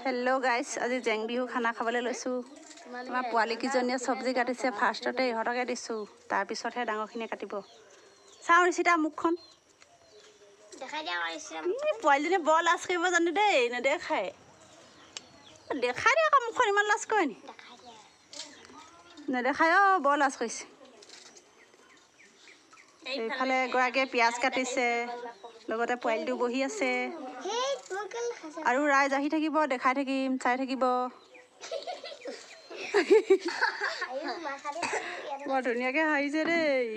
hello guys आज जेंग बिहु खाना खाबले लैसु आमार पोवाली किजनिया सब्जी काटिसे फार्स्टते इहतके दिसु तार पिछतहे डांगरखिनिये काटिब चाउ रिसिता मुखखन देखाइ দিয়া কৰিছে পোৱালিজনী বৰ লাজ কৰিব জানে দেই নেদেখায় দেখাই দিয়া আকৌ মুখখন ইমান লাজ কৰে নি নেদেখায় বৰ লাজ কৰিছে এইফালে গৰাকীয়ে পিয়াজ কাটিছে লগতে পোৱালিটো বহি আছে আৰু ৰাইজ আহি থাকিব দেখাই থাকিম চাই থাকিব বৰ ধুনীয়াকৈ হাঁহিছে দেই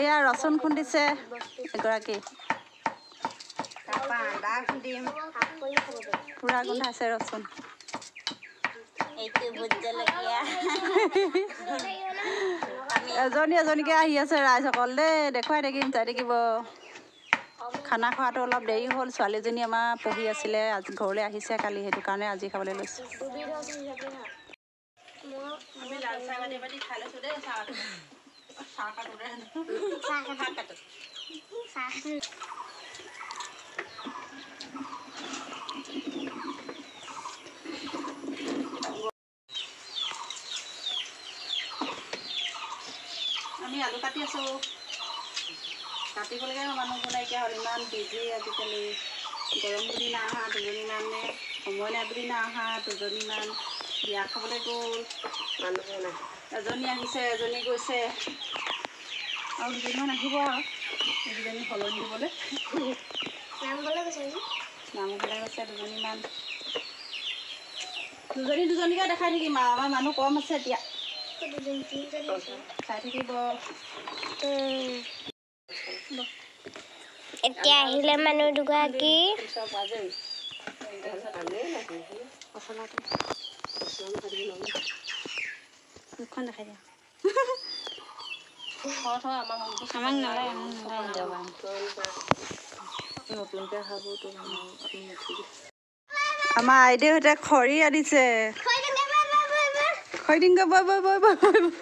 এয়া ৰচুন খুন্দিছে এগৰাকী পুৰা গোন্ধাইছে ৰচুন এজনী এজনীকে আহি আছে ৰাইজসকল দেই দেখুৱাই থাকিম চাই থাকিব খানা খোৱাটো অলপ দেৰি হ'ল ছোৱালীজনী আমাৰ পঢ়ি আছিলে আজি ঘৰলৈ আহিছে কালি সেইটো কাৰণে আজি খাবলৈ লৈছোঁ আমি আলু কাটি আছোঁ কাটিবলৈকে মানুহবোৰ নাইকিয়া হ'ল ইমান বিজি আজিকালি গৰম বুলি নাই অহা দুজনীমান সময় নাই বুলি নাই অহা দুজনীমান বিয়া খাবলৈ গ'ল মানুহে নাই এজনী আহিছে এজনী গৈছে আৰু দুজনীমান আহিব আৰু দুজনী সলনি দিবলৈ নামঘৰলৈ গৈছে দুজনীমান দুজনীকে দেখাই থাকিম আৰু আমাৰ মানুহ কম আছে এতিয়া চাই থাকিব এতিয়া আহিলে মানুহ দুগৰাকী মুখখন দেখাই দিয়া আমাক নালাগে আমাৰ আইদেউহঁতে খৰি আনিছে খৰি দিংগে বই বই বই বই বই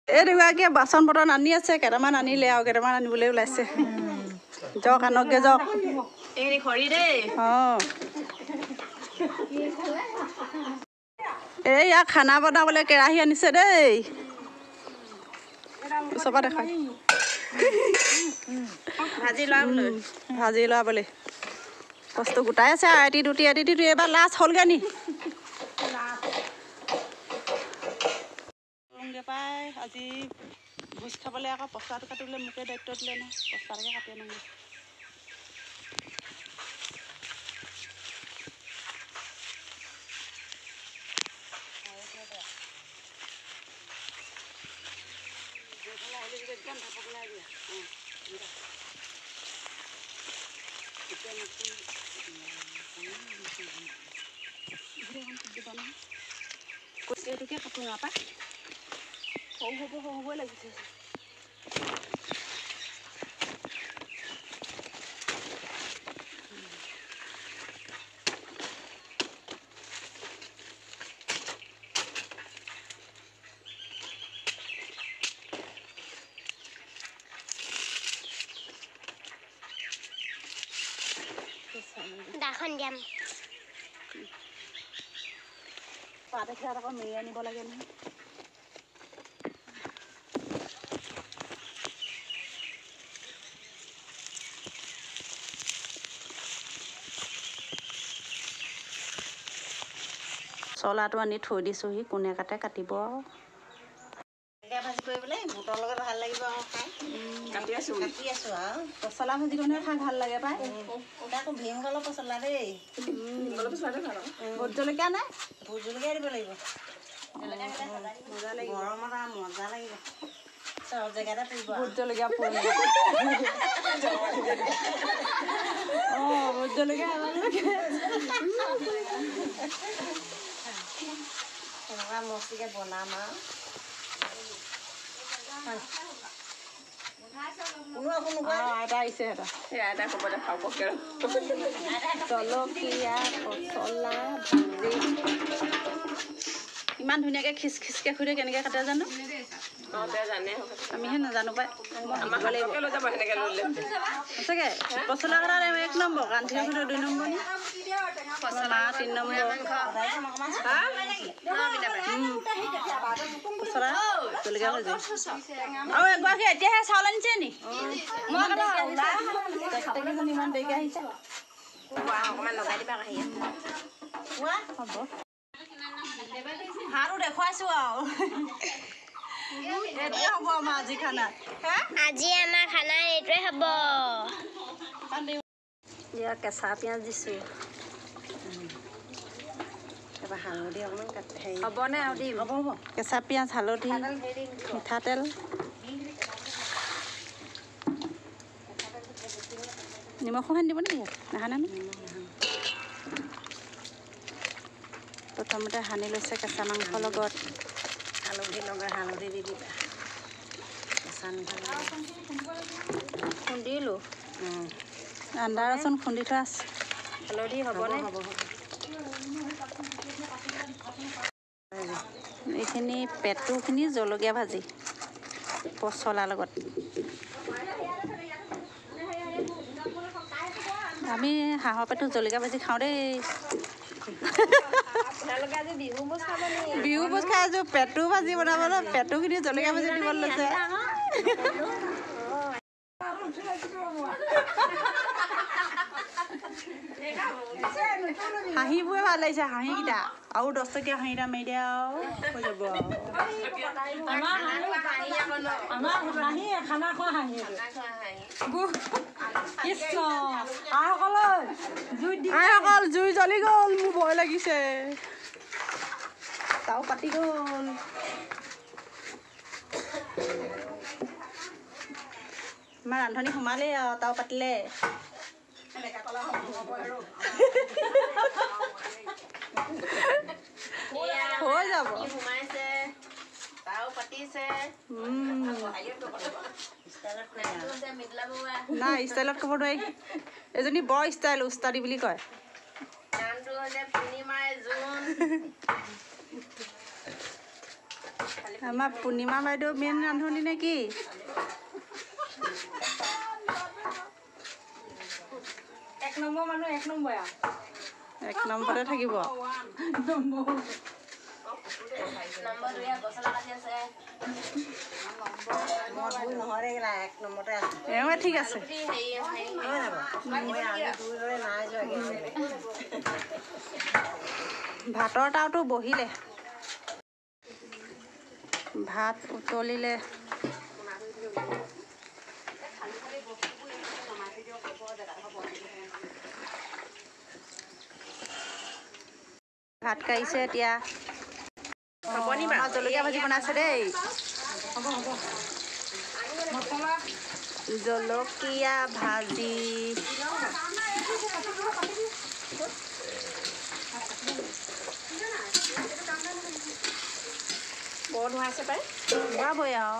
এই দুগৰাকীয়ে বাচন বৰ্তন আনি আছে কেইটামান আনিলে আৰু কেইটামান আনিবলৈ ওলাইছে যাওক আনকগে যাওক এই খৰি দেই অঁ এই ইয়াক খানা বনাবলৈ কেৰাহী আনিছে দেই চবা দেখাই ভাজি লোৱা বোলে বস্তু গোটাই আছে এটি দুটি এবাৰ লাষ্ট হ'লগৈ নি পাই আজি ভোজ খাবলৈ আকৌ পচাটো কাটিবলৈ মোকে দায়িত্ব দিলে নহয় পচাটোকে কাটি আনোগৈ এইটোকে কাটো নাপা সৰু হ'বই লাগিছে দাখন দিয়াম পাত এখেত আকৌ মেৰি আনিব লাগে নহয় চলাটো আনি থৈ দিছোঁহি কোনে কাটে কাটিব ভাজি কৰিবলৈ বুটৰ লগত ভাল লাগিব আৰু খাই কাটি আছোঁ আৰু পচলা ভাজিকণহে খাই ভাল লাগে পাই আকৌ ভীমকলৰ পচলা দেই ভোট জলকীয়া নাই ভোট জলকীয়া দিব লাগিব মজা লাগিব গৰমত আৰু মজা লাগিব চব জেগাতে পৰিব ভোট জলকীয়া পৰি অঁ ভোট জলকীয়া এনেকুৱা মস্তিকৈ বনাম আৰু আইতা আহিছে এটা সেই আইতা ক'বলৈ খাব জলকীয়া পচলা ভাজি ইমান ধুনীয়াকৈ খিচ খিচকৈ খুঁড়ে কেনেকৈ কাটে জানো আমিহে নাজানো পাই সঁচাকৈ পচলা কটা 1 নম্বৰ কান্থি 2 নম্বৰ নি মা 3 নম্বৰ পচলা জলকীয়া ভাজি আৰু এগৰাকী এতিয়াহে চাউল আনিছে নি ইমান দেৰিকৈ আহিছে হাঁহটো দেখুৱাইছোঁ আৰু এইটোৱে হ'ব আমাৰ আজি খানা আজি আমাৰ খানা এইটোৱে হ'ব ইয়াত কেঁচা পিঁয়াজ দিছোঁ এবাৰ হালধি অকণমান হ'বনে আৰু দিম হ'ব কেঁচা পিঁয়াজ হালধি মিঠাতেল নিমখো সানি দিব নেকি নাহানে প্ৰথমতে সানি লৈছে কেঁচা মাংসৰ লগত হালধি লগাই হালধি দি দিবা কেঁচা খুন্দিলোঁ আদা ৰচুন খুন্দি থোৱা আছে হালধি হ'বনে এইখিনি পেটুখিনি জলকীয়া ভাজি পচলাৰ লগত আমি হাঁহৰ পেটু জলকীয়া ভাজি খাওঁ দেই বিহু ভোজ খাই আছোঁ পেটু ভাজি বনাবলৈ পেটুখিনি জলকীয়া ভাজি দিবলৈ লৈছে হাঁহিবোৰে ভাল লাগিছে হাঁহিকেইটা আৰু 10 টকীয়া হাঁহিটা মাৰি দিয়ে আৰু হৈ যাব আইসকল জুই জ্বলি গ'ল মোৰ ভয় লাগিছে তাও পাতি গ'ল আমাৰ ৰান্ধনি সোমালেই আৰু তাও পাতিলে হৈ যাব নাই ষ্টাইলত ক'ব নোৱাৰি এজনী বৰ ষ্টাইল উস্তাদি বুলি কয় আমাৰ পূৰ্ণিমা বাইদেউ মেইন ৰান্ধনি নে কি এক নম্বৰতে থাকিব ঠিক আছে ভাতৰ তাওটো বহিলে ভাত উতলিলে ভাত কাঢ়িছে এতিয়া জলকীয়া ভাজি বনাইছে দেই জলকীয়া ভাজি বৰ ধুৱাইছে পাই ধুৱাবই আৰু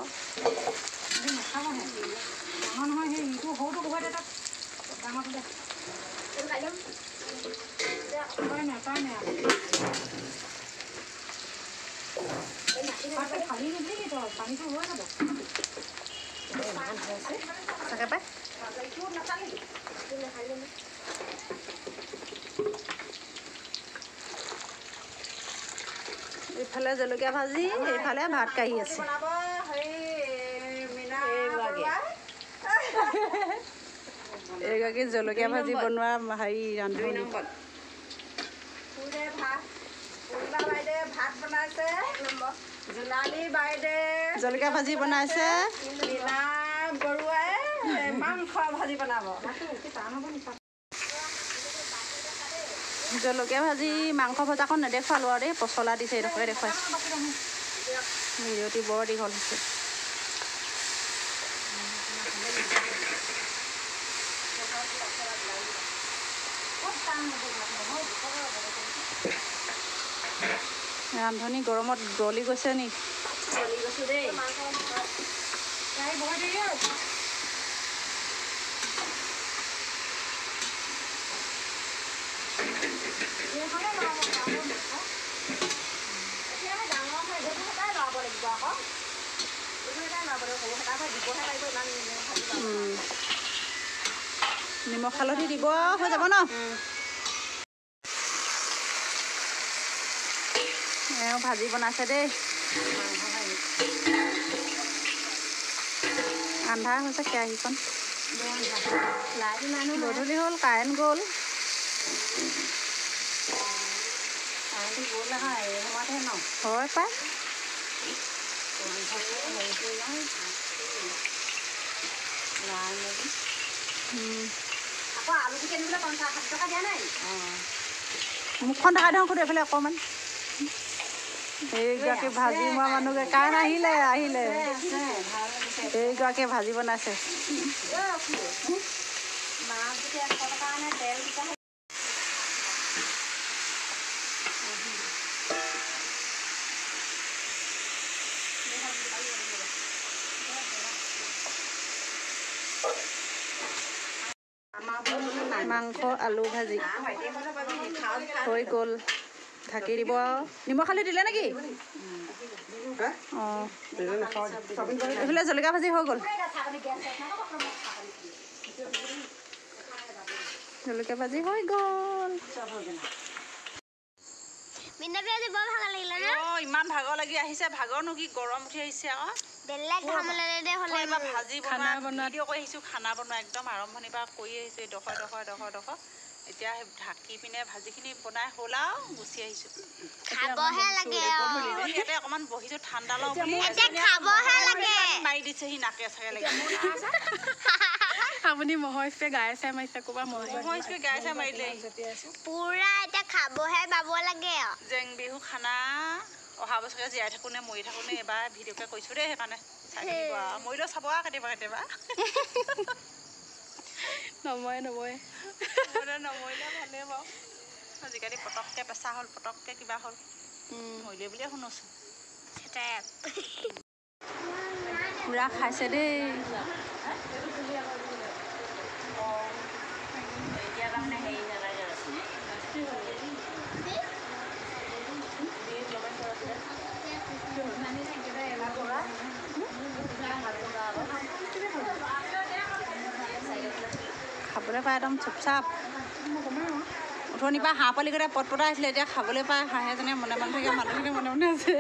এইফালে জলকীয়া ভাজি এইফালে ভাত কাঢ়ি আছে এইগৰাকী জলকীয়া ভাজি বনোৱা হেৰি ৰান্ধনি ভাত বনাইছে জোনালী বাইদে জলকীয়া ভাজি বনাইছে মীনা বৰুৱাই মাংস ভাজি বনাব জলকীয়া ভাজি মাংস ভজাখন নেদেখুৱালোঁ আৰু দেই পচলা দিছে এইডোখৰে দেখুৱাইছে ভিডিঅ'টি বৰ দীঘল হৈছে ৰান্ধনি গৰমত গলি গৈছে নি গলি গৈছোঁ দেই নিমখ হালধি দিব হৈ যাব ন এওঁ ভাজি বনাইছে দেই আন্ধাৰ হৈছে কেৰাহীখন গধূলি হ'ল কাৰেণ্ট গ'ল হয় পাই মুখখন ঢাকা দিওঁ সুধি এইফালে অকণমান এইগৰাকী ভাজি মোৱা মানুহকে কাৰেণ্ট আহিলে এইগৰাকী ভাজি বনাইছে মাংস আলু ভাজি হৈ গ'ল ঢাকি দিব নিমখ হালধি দিলে নেকি অঁ এইফালে জলকীয়া ভাজি হৈ গ'ল জলকীয়া ভাজি হৈ গ'ল ইমান ভাগৰ লাগি আহিছে ভাগৰনো কি গৰম উঠি আহিছে আকৌ ভাজি খানা বনোৱা কৰি আহিছোঁ খানা বনোৱা একদম আৰম্ভণিৰ পৰা কৰি আহিছোঁ ডখৰ এতিয়া ঢাকি পিনে ভাজিখিনি বনাই হ'ল আৰু গুচি আহিছোঁ ইয়াতে অকণমান বহিছোঁ ঠাণ্ডা লওঁ বুলি মাৰি দিছেহি নাকে চাকে লাগি আপুনি মহৰ স্প্ৰে গায়ে চাই মাৰিছে ক'ৰবাত মহৰ স্প্ৰে গায়ে চাই মাৰিলে পুৰা এতিয়া খাবহে পাব লাগে জেং বিহু খানা অহা বছৰে জীয়াই থাকোঁ নে মৰি থাকোঁ নে এবাৰ ভিডিঅ'কে কৈছোঁ দেই সেইকাৰণে চাই থাকিব আৰু মৰিলেও চাব আৰু কেতিয়াবা নমৰে নমৰিলে ভালেই বাৰু আজিকালি পটককৈ পেচা হ'ল পটককৈ কিবা হ'ল মৰিলে বুলিয়ে শুনোচোন পুৰা খাইছে দেই এতিয়া তাৰমানে হেৰি খাবলৈ পাই একদম চুপচাপ উঠনিৰ পৰা হাঁহ পোৱালিকেইটা পটপটাই আছিলে এতিয়া খাবলৈ পাই হাঁহ এজনে মনে মনে থাকে মানুহখিনি মনে মনে আছে